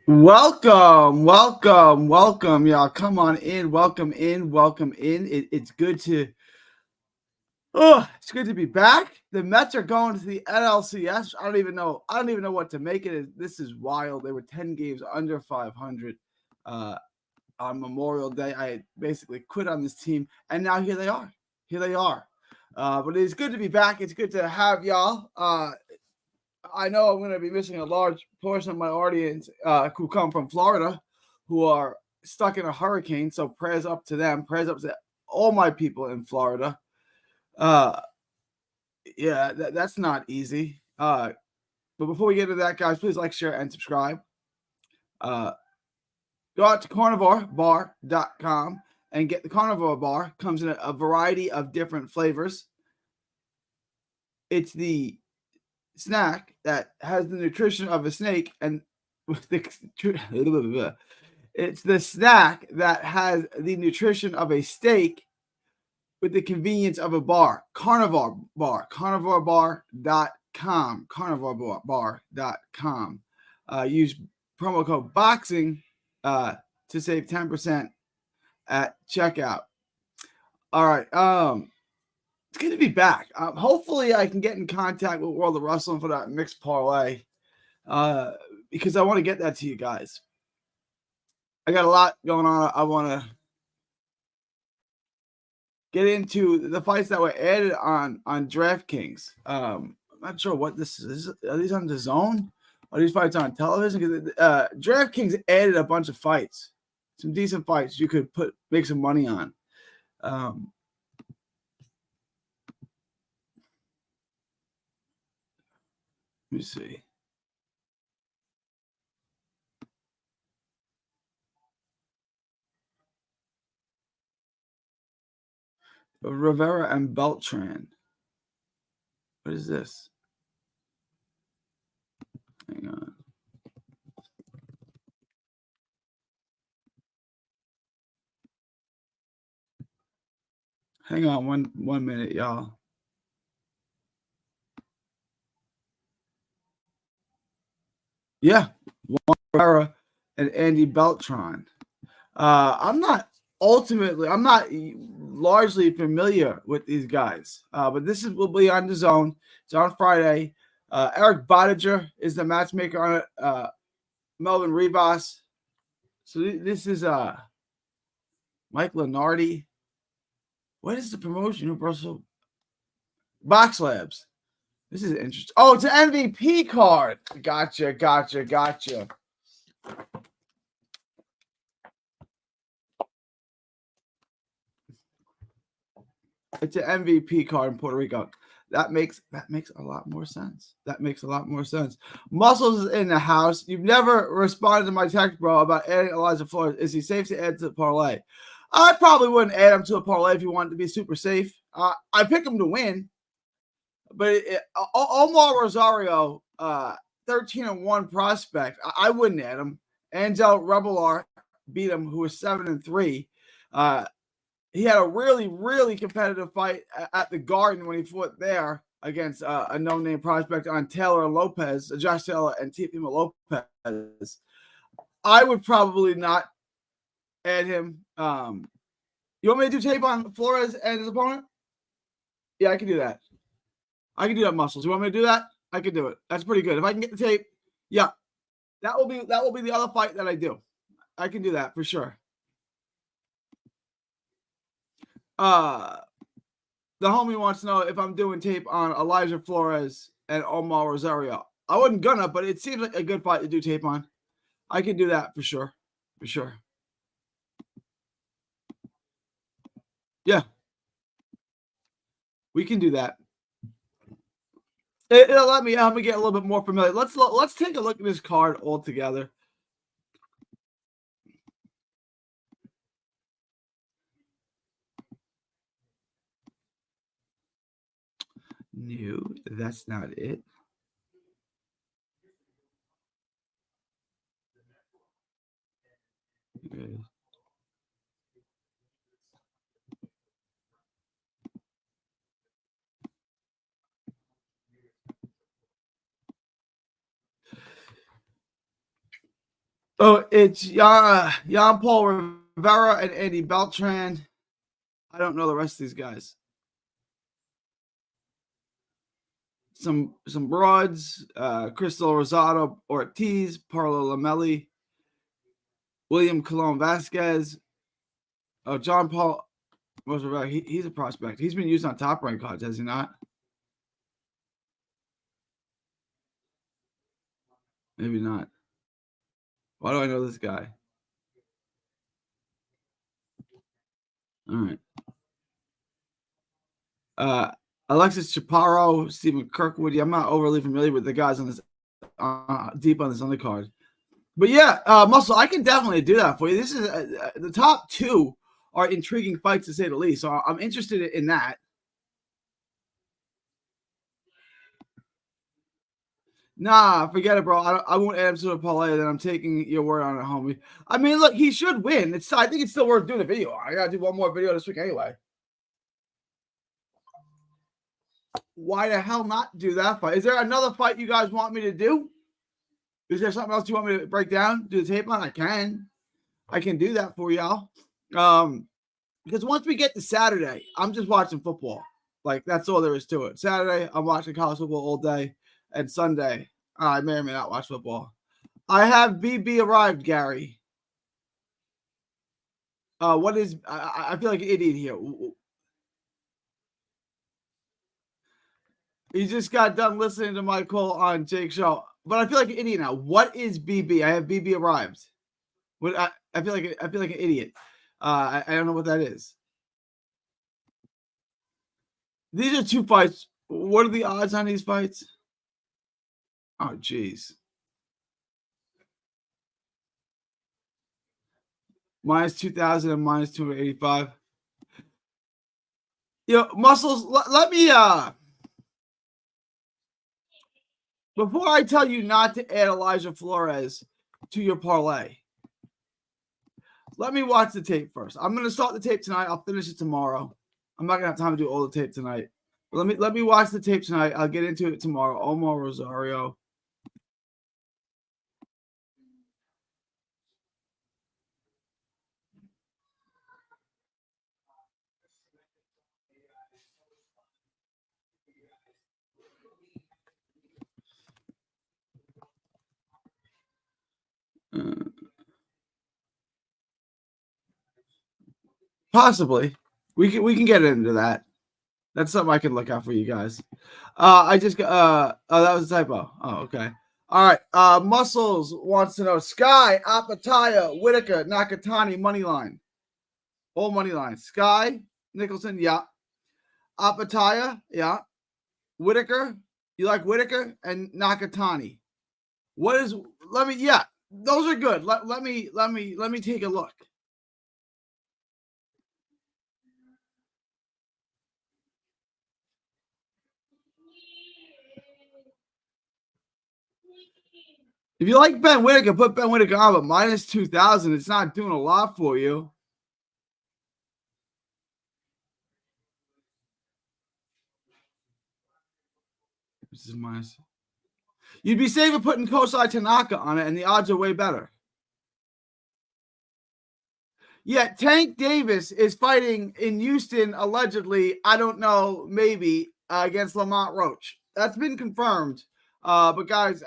Welcome, welcome, welcome, y'all. Come on in, welcome in, welcome in. It's good to it's good to be back. The Mets are going to the NLCS. I don't even know what to make it. This is wild. They were 10 games under 500 on Memorial Day. I basically quit on this team, and now here they are. Here they are. But it's good to be back. It's good to have y'all. I know I'm going to be missing a large portion of my audience who come from Florida, who are stuck in a hurricane. So prayers up to them. Prayers up to all my people in Florida. Yeah, that's not easy. But before we get into that, guys, please like, share, and subscribe. Go out to carnivorebar.com and get the Carnivore Bar. Comes in a variety of different flavors. It's the snack that has the nutrition of a snake and it's the snack that has the nutrition of a steak with the convenience of a bar. Carnivore Bar, carnivorebar.com, carnivorebar.com. Use promo code BOXING to save 10% at checkout. All right. It's good to be back. Hopefully, I can get in contact with World of Wrestling for that mixed parlay because I want to get that to you guys. I got a lot going on. I want to get into the fights that were added on DraftKings. I'm not sure what this is. Are these on the Zone? Are these fights on television? Because DraftKings added a bunch of fights, some decent fights you could make some money on. Let me see. Rivera and Beltran. What is this? Hang on. Hang on one minute, y'all. Yeah, Juan Rivera and Andy Beltran. I'm not largely familiar with these guys, but will be on the Zone. It's on Friday. Eric Bottiger is the matchmaker on it. Melvin Ribas. So this is Mike Lenardi. What is the promotion? Universal Box Labs. This is interesting. Oh, it's an MVP card. Gotcha. It's an MVP card in Puerto Rico. That makes a lot more sense. Muscles is in the house. You've never responded to my text, bro, about adding Elijah Flores. Is he safe to add to the parlay? I probably wouldn't add him to a parlay if you wanted to be super safe. I pick him to win, but Omar Rosario, 13-1 prospect. I wouldn't add him. Angel Rebelar beat him, who was 7-3. He had a really, really competitive fight at the Garden when he fought there against a no-name prospect on Taylor Lopez, Josh Taylor and Timo Lopez. I would probably not add him. You want me to do tape on Flores and his opponent? Yeah, I can do that. I can do that, Muscles. You want me to do that? I can do it. That's pretty good. If I can get the tape, yeah, that will be the other fight that I do. I can do that for sure. The homie wants to know if I'm doing tape on Elijah Flores and Omar Rosario. I wasn't gonna, but it seems like a good fight to do tape on. I can do that for sure. Yeah, we can do that. It'll let me help me get a little bit more familiar. Let's take a look at this card all together. No, that's not it. Okay. Oh, it's Jan Paul Rivera and Andy Beltran. I don't know the rest of these guys. Some broads, Crystal Rosado Ortiz, Parlo Lamelli, William Colon Vasquez. Oh, John Paul Rivera. He's a prospect. He's been used on top rank cards, has he not? Maybe not. Why do I know this guy? All right. Alexis Chaparro, Stephen Kirkwood. Yeah, I'm not overly familiar with the guys on this deep on this undercard. But yeah, Muscle, I can definitely do that for you. This is the top two are intriguing fights to say the least. So I'm interested in that. Nah, forget it, bro. I won't add him to the parlay. Then I'm taking your word on it, homie. I mean, look, he should win. I think it's still worth doing a video. I gotta do one more video this week anyway. Why the hell not do that fight? Is there another fight you guys want me to do? Is there something else you want me to break down, do the tape on? I can do that for y'all. Because once we get to Saturday, I'm just watching football. Like, that's all there is to it. Saturday, I'm watching college football all day. And Sunday, I may or may not watch football. I have BB arrived, Gary. What is... I feel like an idiot here. He just got done listening to my call on Jake's show. But I feel like an idiot now. What is BB? I have BB arrived. I feel like an idiot. I don't know what that is. These are two fights. What are the odds on these fights? Oh, geez. Minus 2,000 and minus 285. Muscles, let me before I tell you not to add Elijah Flores to your parlay, let me watch the tape first. I'm going to start the tape tonight. I'll finish it tomorrow. I'm not going to have time to do all the tape tonight. But let me watch the tape tonight. I'll get into it tomorrow. Omar Rosario. Possibly. We can get into that. That's something I can look out for you guys. I just got that was a typo. Oh, okay. All right. Muscles wants to know Sky, Apataya, Whitaker, Nakatani, money line. All money line. Sky, Nicholson, yeah. Apataya, yeah. Whitaker, you like Whitaker and Nakatani. What is those are good. Let me take a look. If you like Ben Whitaker, put Ben Whitaker on, but minus 2,000, it's not doing a lot for you. This is minus. You'd be safer putting Kosai Tanaka on it, and the odds are way better. Yeah, Tank Davis is fighting in Houston, allegedly. I don't know, maybe against Lamont Roach. That's been confirmed. But guys,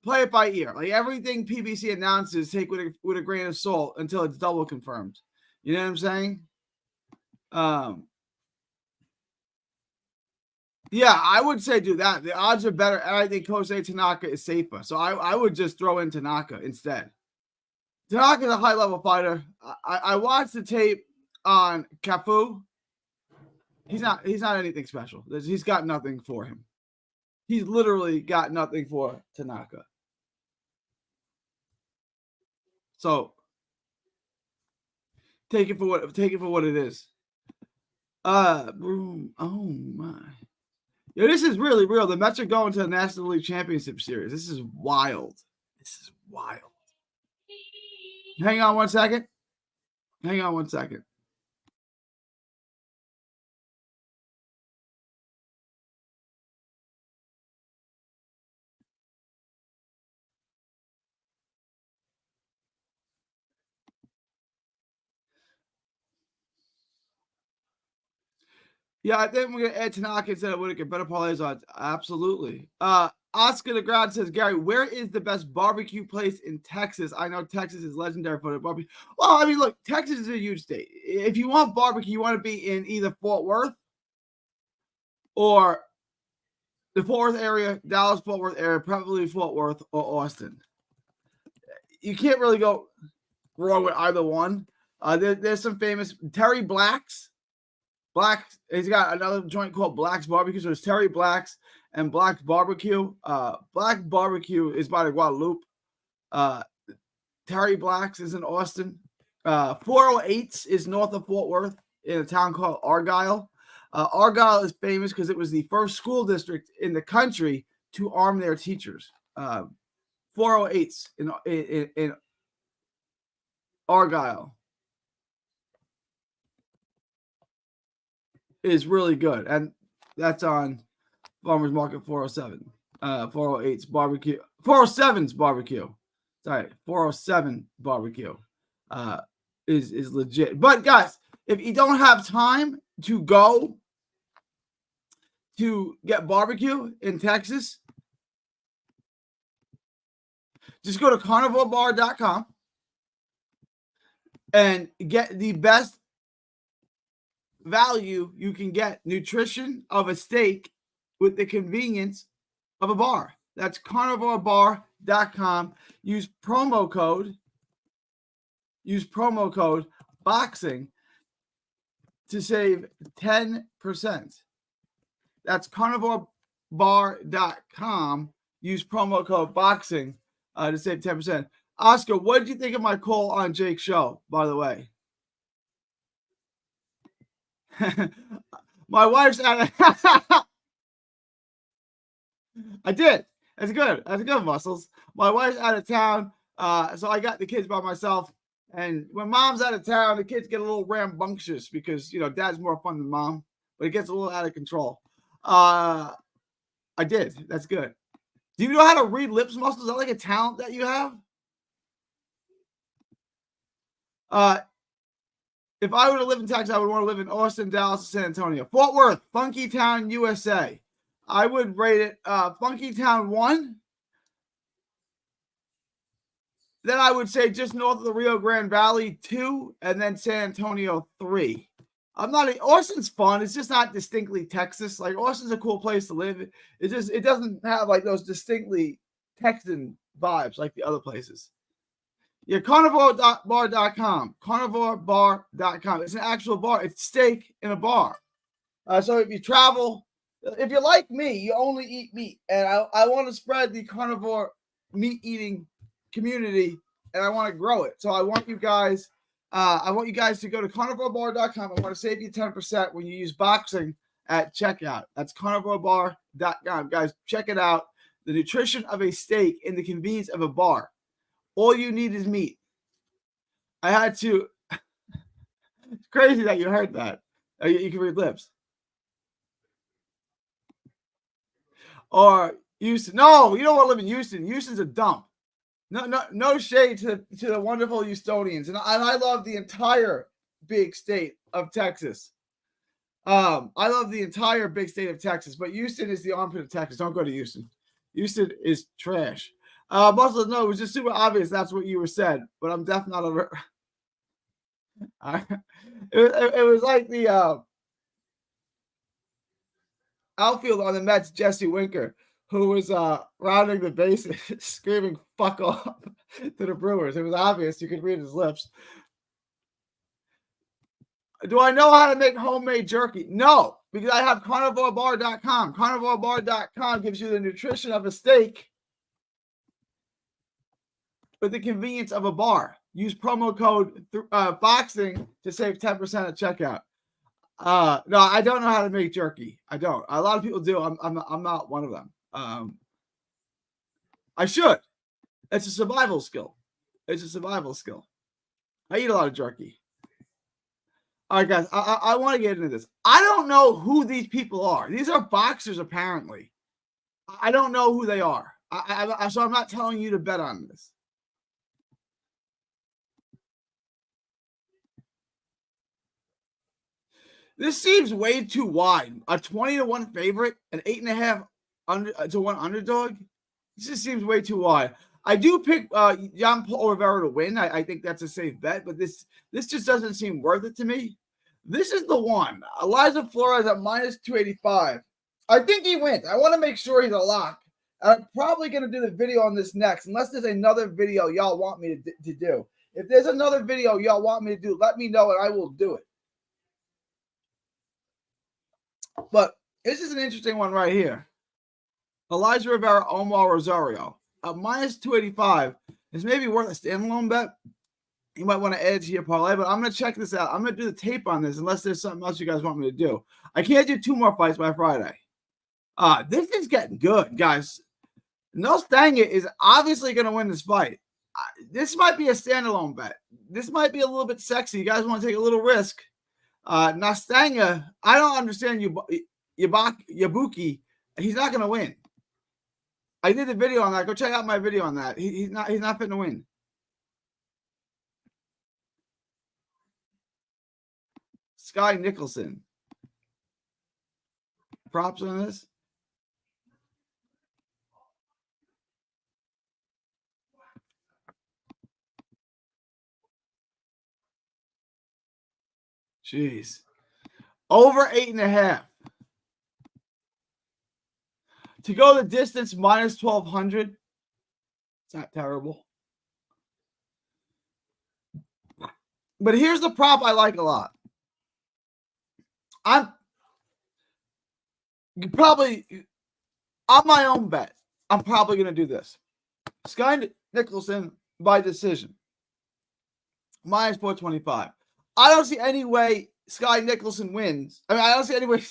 play it by ear. Like everything PBC announces, take with a grain of salt until it's double confirmed. You know what I'm saying? Yeah, I would say do that. The odds are better, and I think Kosei Tanaka is safer. So I would just throw in Tanaka instead. Tanaka is a high level fighter. I watched the tape on Cafu. He's not anything special. He's got nothing for him. He's literally got nothing for Tanaka. So take it for what it is. Oh my. Yo, this is really real. The Mets are going to the National League Championship Series. This is wild. Hang on one second. Yeah, I think we're gonna add Tanaka instead of Whitaker. Better parlays odds. Absolutely. Oscar the Ground says, Gary, where is the best barbecue place in Texas? I know Texas is legendary for the barbecue. Well, I mean, look, Texas is a huge state. If you want barbecue, you want to be in either Fort Worth or the Fort Worth area, Dallas, Fort Worth area, probably Fort Worth or Austin. You can't really go wrong with either one. There's some famous Terry Black's. He's got another joint called Black's Barbecue. So there's Terry Black's and Black's Barbecue. Black Barbecue is by the Guadalupe. Terry Black's is in Austin. 408's is north of Fort Worth in a town called Argyle. Argyle is famous because it was the first school district in the country to arm their teachers. 408's in Argyle is really good, and that's on Farmers Market 407. 408's barbecue, 407's barbecue. Sorry, 407 barbecue is legit. But guys, if you don't have time to go to get barbecue in Texas, just go to carnivorebar.com and get the best value you can get. Nutrition of a steak with the convenience of a bar. That's carnivorebar.com. Use promo code BOXING to save 10%. That's carnivorebar.com. Use promo code BOXING to save 10%. Oscar, what did you think of my call on Jake's show, by the way? My wife's at I did. That's good. That's good, Muscles. My wife's out of town, so I got the kids by myself. And when mom's out of town, the kids get a little rambunctious because, dad's more fun than mom, but it gets a little out of control. I did. That's good. Do you know how to read lips, Muscles? Is that like a talent that you have? If I were to live in Texas, I would want to live in Austin, Dallas, San Antonio. Fort Worth, Funky Town, USA. I would rate it Funky Town 1. Then I would say just north of the Rio Grande Valley 2, and then San Antonio 3. Austin's fun. It's just not distinctly Texas. Like, Austin's a cool place to live. It doesn't have like those distinctly Texan vibes like the other places. Yeah, carnivorebar.com. Carnivorebar.com. It's an actual bar. It's steak in a bar. So if you travel, if you're like me, you only eat meat. And I want to spread the carnivore meat eating community, and I want to grow it. So I want you guys to go to carnivorebar.com. I want to save you 10% when you use boxing at checkout. That's carnivorebar.com. Guys, check it out. The nutrition of a steak in the convenience of a bar. All you need is meat. I had to. It's crazy that you heard that. You can read lips. Or Houston. No, you don't want to live in Houston. Houston's a dump. No shade to the wonderful Houstonians. And I love the entire big state of Texas. I love the entire big state of Texas, but Houston is the armpit of Texas. Don't go to Houston. Houston is trash. Muscle, no, it was just super obvious that's what you were said, but I'm definitely not over. It was like the outfield on the Mets, Jesse Winker, who was rounding the bases, screaming "fuck off" to the Brewers. It was obvious. You could read his lips. Do I know how to make homemade jerky? No, because I have carnivorebar.com. Carnivorebar.com gives you the nutrition of a steak with the convenience of a bar. Use promo code BOXING to save 10% at checkout. No, I don't know how to make jerky. I don't. A lot of people do. I'm not one of them. I should. It's a survival skill. I eat a lot of jerky. All right, guys. I want to get into this. I don't know who these people are. These are boxers, apparently. I don't know who they are. So I'm not telling you to bet on this. This seems way too wide. A 20-1 favorite, an 8.5 to 1 underdog. This just seems way too wide. I do pick Jan Paul Rivera to win. I think that's a safe bet, but this just doesn't seem worth it to me. This is the one. Elijah Flores at minus 285. I think he wins. I want to make sure he's a lock. I'm probably going to do the video on this next, unless there's another video y'all want me to do. If there's another video y'all want me to do, let me know and I will do it. But this is an interesting one right here. Elijah Rivera, Omar Rosario. At minus 285 is maybe worth a standalone bet. You might want to add it to your parlay, but I'm going to check this out. I'm going to do the tape on this unless there's something else you guys want me to do. I can't do 2 more fights by Friday. This is getting good, guys. Nostanga is obviously going to win this fight. This might be a standalone bet. This might be a little bit sexy. You guys want to take a little risk. Nostanga, I don't understand Yabuki. He's not going to win. I did a video on that. Go check out my video on that. He's not fitting to win. Sky Nicholson. Props on this. Jeez. Over 8.5. To go the distance, minus 1,200. It's not terrible. But here's the prop I like a lot. I'm probably, on my own bet, I'm probably going to do this. Sky Nicholson by decision. Minus 425. I don't see any way Sky Nicholson wins. I mean, I don't see any way.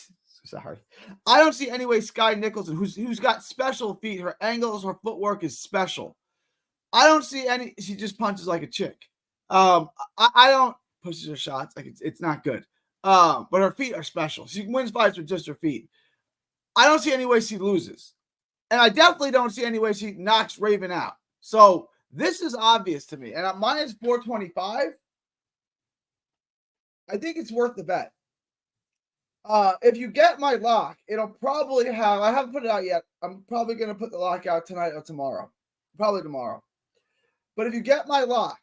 Sorry. I don't see any way Sky Nicholson, who's got special feet, her angles, her footwork is special. I don't see any. She just punches like a chick. I don't pushes her shots. Like it's not good. But her feet are special. She wins fights with just her feet. I don't see any way she loses. And I definitely don't see any way she knocks Raven out. So this is obvious to me. And at minus 425, I think it's worth the bet. If you get my lock, it'll probably have, I haven't put it out yet. I'm probably going to put the lock out tonight or tomorrow. Probably tomorrow. But if you get my lock,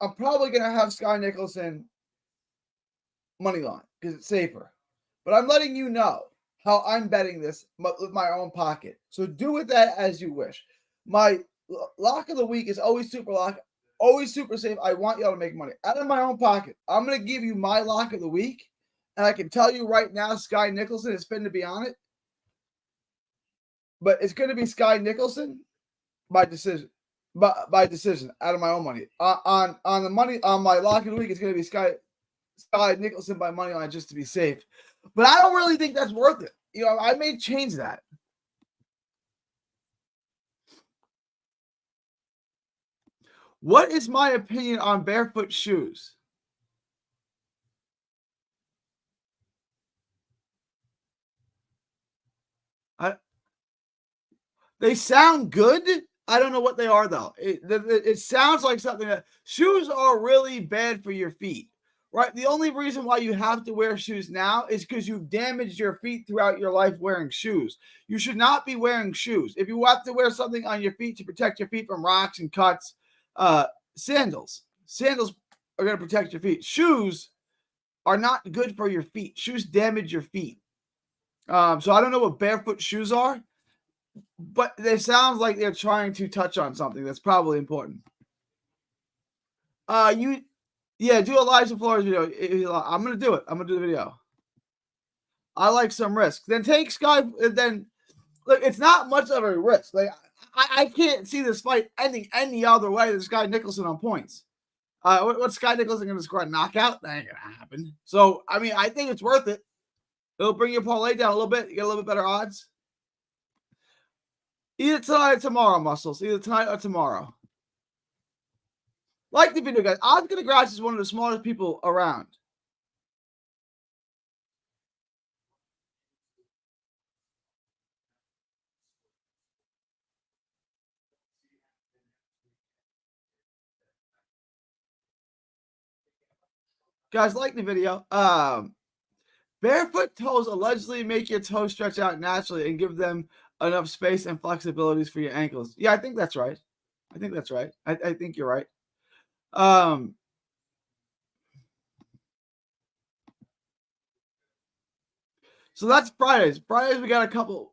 I'm probably going to have Sky Nicholson money line because it's safer. But I'm letting you know how I'm betting this with my own pocket. So do with that as you wish. My lock of the week is always super lock, always super safe. I want y'all to make money out of my own pocket. I'm going to give you my lock of the week. And I can tell you right now, Sky Nicholson is fin to be on it. But it's going to be Sky Nicholson by decision. By decision, out of my own money. On the money, on my lock of the week, it's going to be Sky Nicholson by money line just to be safe. But I don't really think that's worth it. You know, I may change that. What is my opinion on barefoot shoes? They sound good. I don't know what they are, though. It sounds like something that shoes are really bad for your feet, right? The only reason why you have to wear shoes now is because you've damaged your feet throughout your life wearing shoes. You should not be wearing shoes. If you have to wear something on your feet to protect your feet from rocks and cuts, sandals are going to protect your feet. Shoes are not good for your feet. Shoes damage your feet. So I don't know what barefoot shoes are. But they sound like they're trying to touch on something that's probably important. Do Elijah Flores video. I'm gonna do it. I'm gonna do the video. I like some risk. Then take Sky. Then look, it's not much of a risk. Like I can't see this fight ending any other way than Sky Nicholson on points. What's Sky Nicholson gonna score a knockout? That ain't gonna happen. So I mean, I think it's worth it. It'll bring your parlay down a little bit. You get a little bit better odds. Either tonight or tomorrow, Muscles. Either tonight or tomorrow. Like the video, guys. Oscar DeGrasse is one of the smartest people around. Guys, like the video. Barefoot toes allegedly make your toes stretch out naturally and give them enough space and flexibilities for your ankles. Yeah, I think that's right. I think that's right. I think you're right. So that's Fridays. Fridays, we got a couple.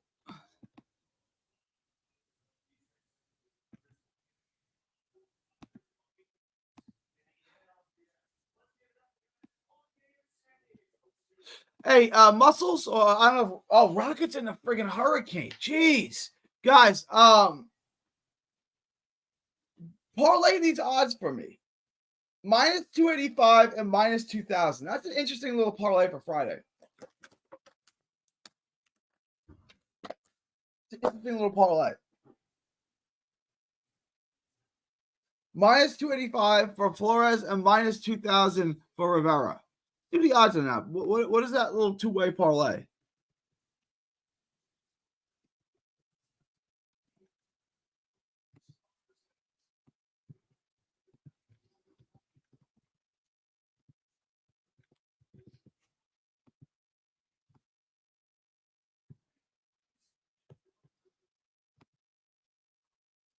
Hey, muscles, or I don't know. Oh, Rockets in the friggin' hurricane. Jeez. Guys, parlay these odds for me. Minus 285 and minus 2,000. That's an interesting little parlay for Friday. It's an interesting little parlay. Minus 285 for Flores and minus 2,000 for Rivera. Do the odds on that. What is that little two-way parlay?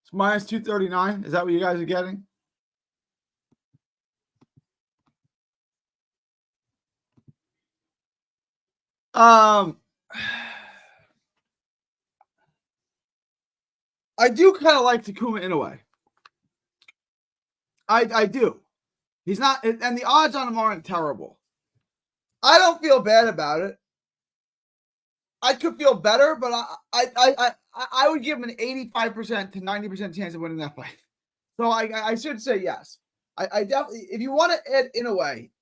It's minus 239. Is that what you guys are getting? I do kind of like Takuma in a way. I do. He's not, and the odds on him aren't terrible. I don't feel bad about it. I could feel better, but I would give him an 85% to 90% chance of winning that fight. So I should say yes. I definitely, if you want to add in a way,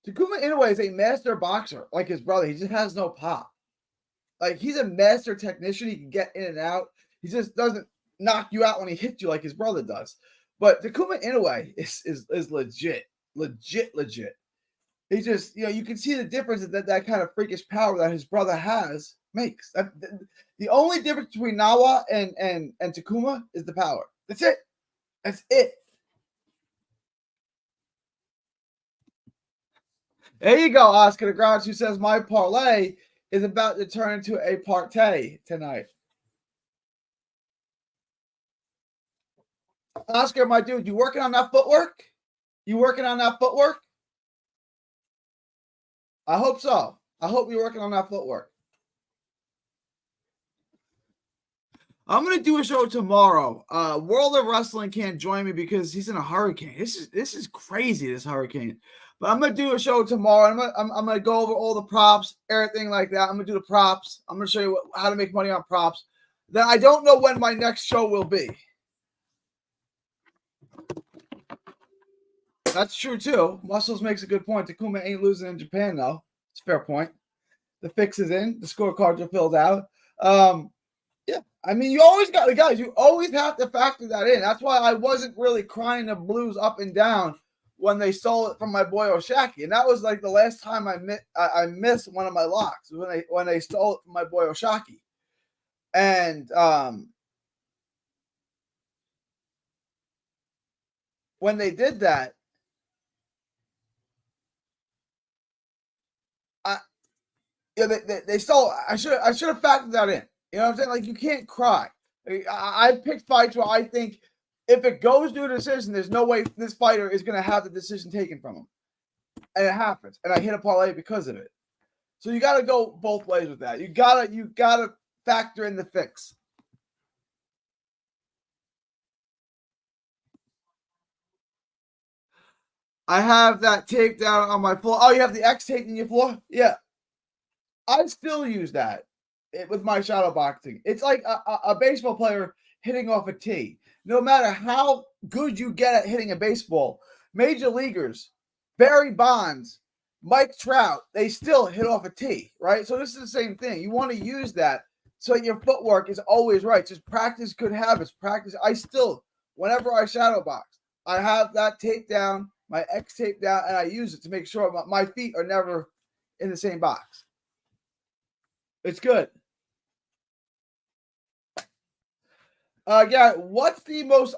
Takuma Inoue is a master boxer, like his brother. He just has no pop. Like, he's a master technician. He can get in and out. He just doesn't knock you out when he hits you like his brother does. But Takuma Inoue is legit. He just, you can see the difference that kind of freakish power that his brother has makes. The only difference between Nawa and Takuma is the power. That's it. That's it. There you go, Oscar the Grouch, who says my parlay is about to turn into a partay tonight. Oscar, my dude, you working on that footwork? You working on that footwork? I hope so. I hope you're working on that footwork. I'm gonna do a show tomorrow. World of Wrestling can't join me because he's in a hurricane. This is crazy, this hurricane. But I'm gonna do a show tomorrow. I'm gonna go over all the props, everything like that. I'm gonna do the props. I'm gonna show you how to make money on props. Then I don't know when my next show will be. That's true too. Muscles makes a good point. Takuma ain't losing in Japan though. It's a fair point. The fix is in. The scorecards are filled out. Yeah, I mean, you always got the guys. You always have to factor that in. That's why I wasn't really crying the blues up and down when they stole it from my boy Oshaki, and that was like the last time I missed one of my locks when they stole it from my boy Oshaki, and when they did that, they stole. I should have factored that in. You know what I'm saying? Like, you can't cry. I picked fights where I think if it goes to a decision, there's no way this fighter is going to have the decision taken from him. And it happens. And I hit a parlay because of it. So you got to go both ways with that. You gotta factor in the fix. I have that tape down on my floor. Oh, you have the X tape in your floor? Yeah. I still use that with my shadow boxing. It's like a baseball player hitting off a tee. No matter how good you get at hitting a baseball, major leaguers, Barry Bonds, Mike Trout, they still hit off a tee, right? So this is the same thing. You want to use that so your footwork is always right. Just practice good habits. Practice. Whenever I shadow box, I have that tape down, my X tape down, and I use it to make sure my feet are never in the same box. It's good. Yeah, what's the most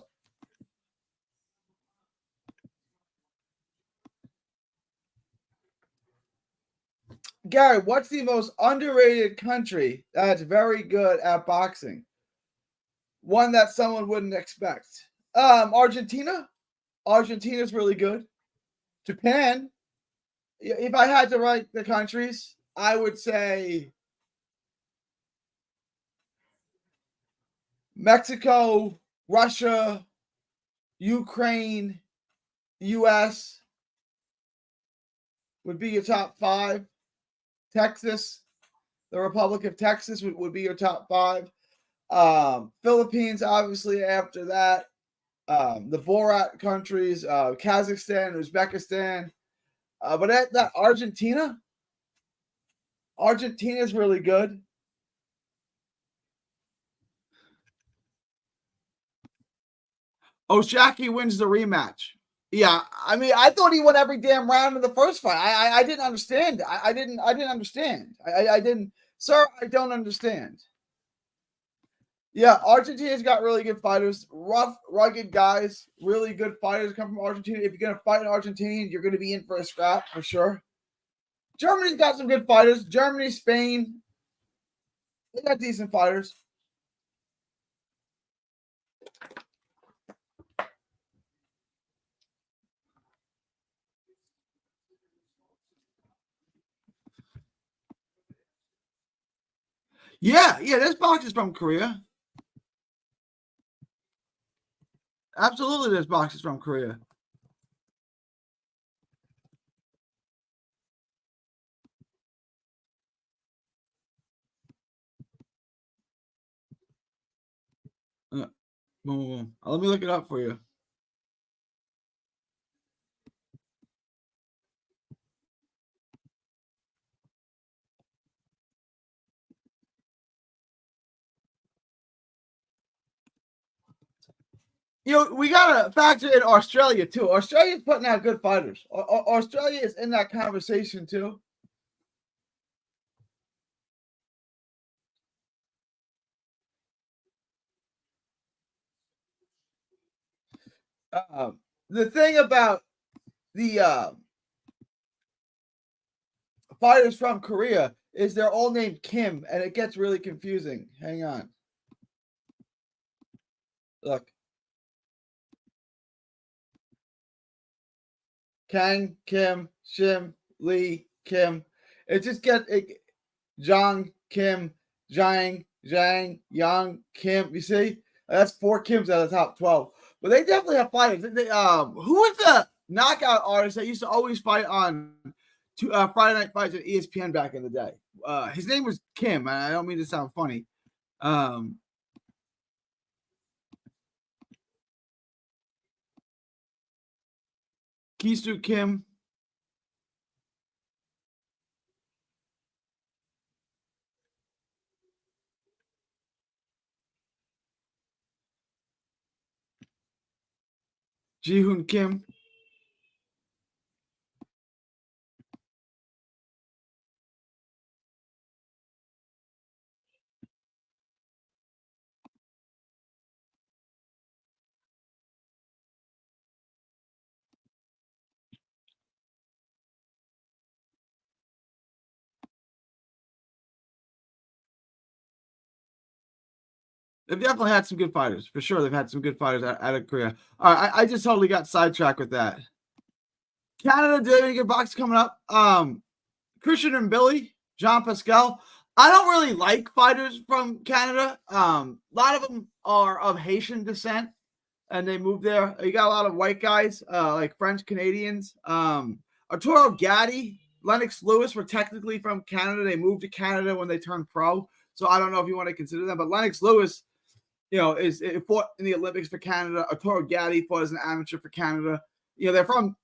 Gary, what's the most underrated country that's very good at boxing? One that someone wouldn't expect. Argentina. Argentina's really good. Japan. If I had to rank the countries, I would say Mexico, Russia, Ukraine, US would be your top 5. Texas, the Republic of Texas would be your top 5. Philippines, obviously, after that. The Borat countries, Kazakhstan, Uzbekistan. But that Argentina is really good. Oshaki wins the rematch. Yeah, I mean, I thought he won every damn round in the first fight. I didn't understand. I didn't understand. I didn't, sir. I don't understand. Yeah, Argentina's got really good fighters, rough, rugged guys, really good fighters come from Argentina. If you're gonna fight an Argentinian, you're gonna be in for a scrap for sure. Germany's got some good fighters. Germany, Spain, they got decent fighters. Yeah, this box is from Korea. Absolutely, this box is from Korea. Boom, boom. Let me look it up for you. We gotta factor in Australia too. Australia's putting out good fighters. Australia is in that conversation too. The thing about the fighters from Korea is they're all named Kim, and it gets really confusing. Hang on. Look. Kang, Kim, Shim, Lee, Kim. It just gets Jong, Kim, Zhang, Yang, Kim. You see? That's 4 Kims out of the top 12. But they definitely have fighters. Who was the knockout artist that used to always fight on Friday Night Fights at ESPN back in the day? His name was Kim. I don't mean to sound funny. Kisu Kim. Ji-Hoon Kim. They've definitely had some good fighters. For sure, they've had some good fighters out of Korea. All right, I just totally got sidetracked with that. Canada doing good box coming up. Christian and Billy, Jean Pascal. I don't really like fighters from Canada. A lot of them are of Haitian descent, and they moved there. You got a lot of white guys, like French Canadians. Arturo Gatti, Lennox Lewis were technically from Canada. They moved to Canada when they turned pro. So I don't know if you want to consider them, but Lennox Lewis, is fought in the Olympics for Canada. Arturo Gatti fought as an amateur for Canada. They're from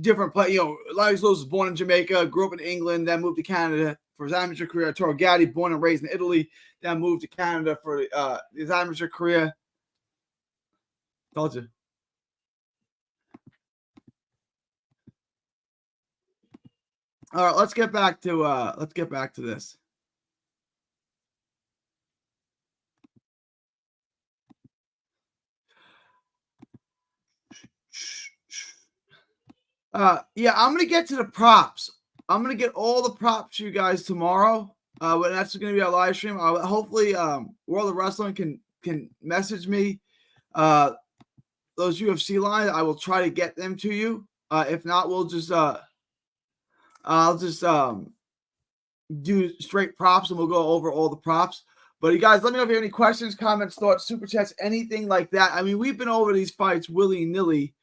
different play. Lennox Lewis was born in Jamaica, grew up in England, then moved to Canada for his amateur career. Arturo Gatti, born and raised in Italy, then moved to Canada for his amateur career. Told you. All right, let's get back to this. I'm gonna get to the props. I'm going to get all the props to you guys tomorrow. But that's going to be our live stream. Hopefully, World of Wrestling can message me. Those UFC lines, I will try to get them to you. If not, we'll just I'll just do straight props and we'll go over all the props. But you guys, let me know if you have any questions, comments, thoughts, super chats, anything like that. I mean, we've been over these fights willy-nilly.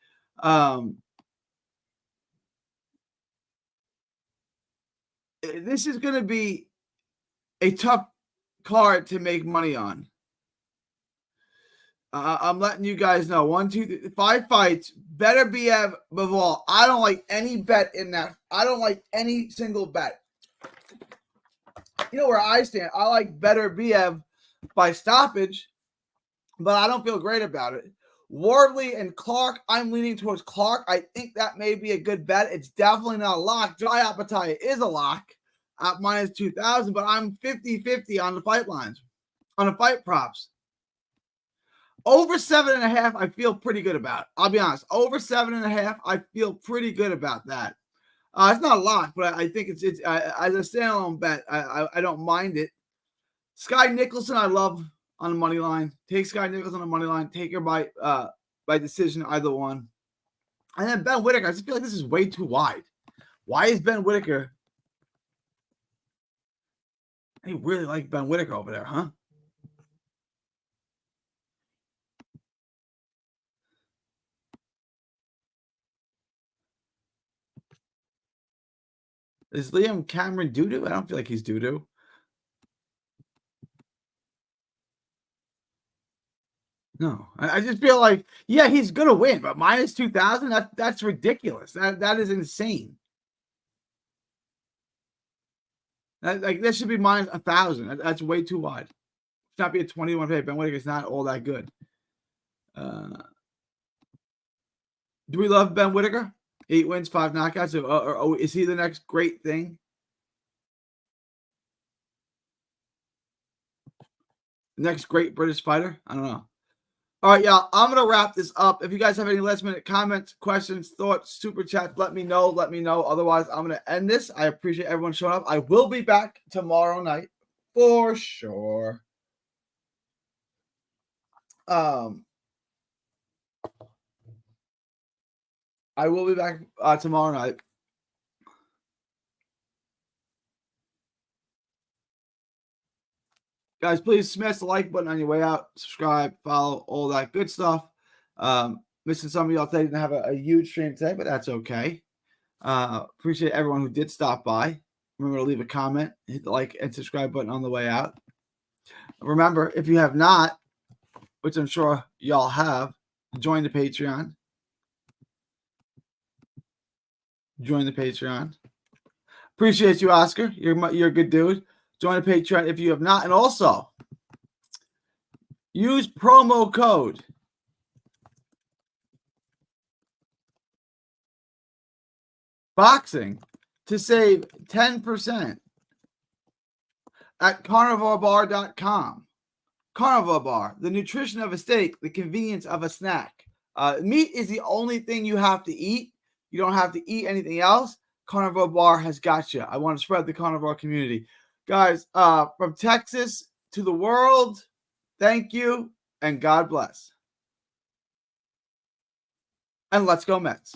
This is going to be a tough card to make money on. I'm letting you guys know. 1, 2, 3, 5 fights. Better be Bivol. I don't like any bet in that. I don't like any single bet. You know where I stand. I like Better Biev by stoppage, but I don't feel great about it. Wardley and Clark, I'm leaning towards Clark. I think that may be a good bet. It's definitely not a lock. Jai Apataya is a lock at minus 2,000, but I'm 50-50 on the fight lines, on the fight props. Over 7.5, I feel pretty good about it. I'll be honest. Over 7.5, I feel pretty good about that. It's not a lock, but I think it's as a standalone bet, I don't mind it. Sky Nicholson, I love on the money line. Take Sky Nicholson on the money line. Take her by decision, either one. And then Ben Whitaker, I just feel like this is way too wide. Why is Ben Whitaker? They really like Ben Whitaker over there, huh? Is Liam Cameron doo-doo? I don't feel like he's doo-doo. No, I just feel like, yeah, he's gonna win, but minus 2,000, that's ridiculous. That is insane. That should be minus 1,000. That's way too wide. It's not be a 21 pay. Ben Whitaker's not all that good. Do we love Ben Whitaker? 8 wins, 5 knockouts. Is he the next great thing? Next great British fighter? I don't know. All right, y'all. I'm going to wrap this up. If you guys have any last-minute comments, questions, thoughts, super chats, let me know. Let me know. Otherwise, I'm going to end this. I appreciate everyone showing up. I will be back tomorrow night for sure. I will be back tomorrow night. Guys, please smash the like button on your way out. Subscribe, follow, all that good stuff. Missing some of y'all today. Didn't have a huge stream today, but that's okay. Appreciate everyone who did stop by. Remember to leave a comment, hit the like and subscribe button on the way out. Remember, if you have not, which I'm sure y'all have, join the Patreon. Join the Patreon. Appreciate you, Oscar. You're a good dude. Join the Patreon if you have not. And also, use promo code BOXING to save 10% at carnivorebar.com. Carnivore Bar, the nutrition of a steak, the convenience of a snack. Meat is the only thing you have to eat. You don't have to eat anything else. Carnivore Bar has got you. I want to spread the carnivore community. Guys, from Texas to the world, thank you and God bless. And let's go Mets.